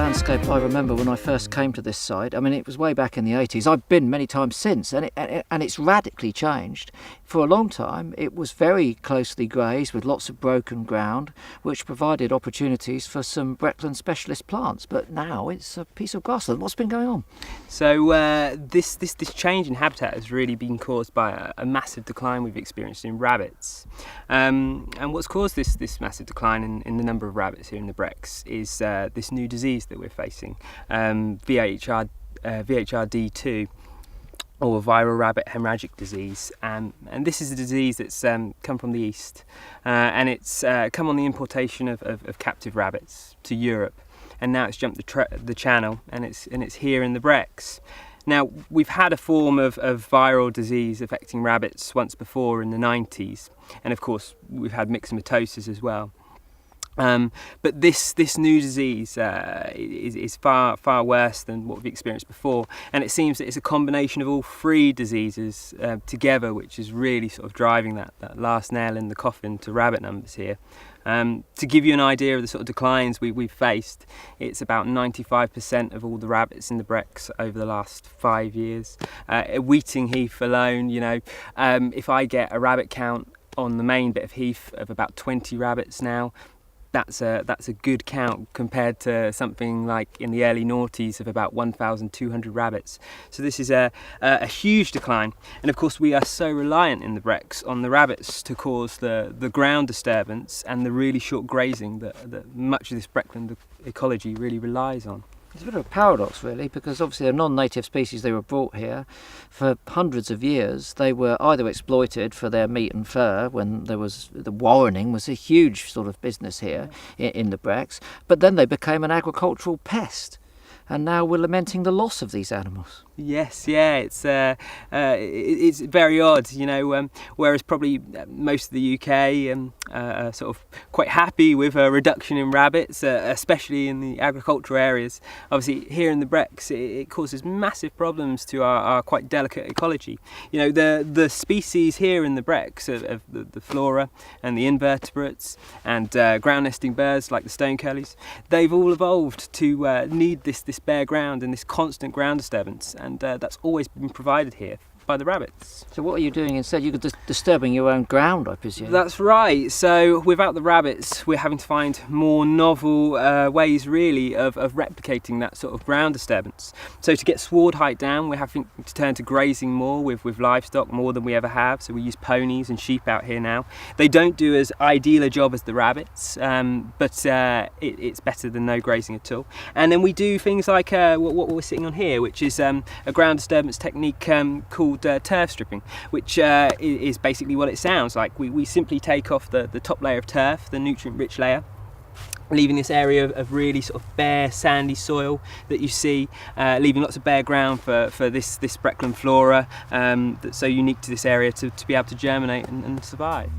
landscape I remember when I first came to this site. I mean, it was way back in the 80s. I've been many times since, and it's radically changed. For a long time, it was very closely grazed with lots of broken ground, which provided opportunities for some Breckland specialist plants. But now it's a piece of grassland. What's been going on? So this change in habitat has really been caused by a massive decline we've experienced in rabbits. And what's caused this massive decline in the number of rabbits here in the Brecks is this new disease that we're facing, VHRD2, or viral rabbit hemorrhagic disease. And this is a disease that's come from the east, and it's come on the importation of captive rabbits to Europe, and now it's jumped the channel, and it's here in the Brecks. Now, we've had a form of viral disease affecting rabbits once before in the 90s, and of course we've had myxomatosis as well. But this new disease is far worse than what we've experienced before, and it seems that it's a combination of all three diseases together which is really sort of driving that last nail in the coffin to rabbit numbers here. To give you an idea of the sort of declines we've faced, it's about 95% of all the rabbits in the Brecks over the last 5 years. At Weeting Heath alone, if I get a rabbit count on the main bit of heath of about 20 rabbits now, that's a good count compared to something like in the early noughties of about 1,200 rabbits. So this is a huge decline, and of course we are so reliant in the Brecks on the rabbits to cause the ground disturbance and the really short grazing that much of this Breckland ecology really relies on. It's a bit of a paradox, really, because obviously they're non-native species. They were brought here for hundreds of years. They were either exploited for their meat and fur when there was the warrening was a huge sort of business here in the Brecks, but then they became an agricultural pest, and now we're lamenting the loss of these animals. Yes, yeah, it's very odd, whereas probably most of the UK are sort of quite happy with a reduction in rabbits, especially in the agricultural areas. Obviously here in the Brecks it causes massive problems to our quite delicate ecology. The species here in the Brecks of the flora and the invertebrates and ground nesting birds like the stone curlews, they've all evolved to need this bare ground and this constant ground disturbance. And that's always been provided here by the rabbits. So what are you doing instead? You're disturbing your own ground, I presume. That's right. So without the rabbits, we're having to find more novel ways, really, of replicating that sort of ground disturbance. So to get sward height down, we're having to turn to grazing more with livestock, more than we ever have. So we use ponies and sheep out here now. They don't do as ideal a job as the rabbits, but it's better than no grazing at all. And then we do things like what we're sitting on here, which is a ground disturbance technique called turf stripping, which is basically what it sounds like. We simply take off the top layer of turf, the nutrient-rich layer, leaving this area of really sort of bare, sandy soil that you see, leaving lots of bare ground for this Breckland flora that's so unique to this area to be able to germinate and survive.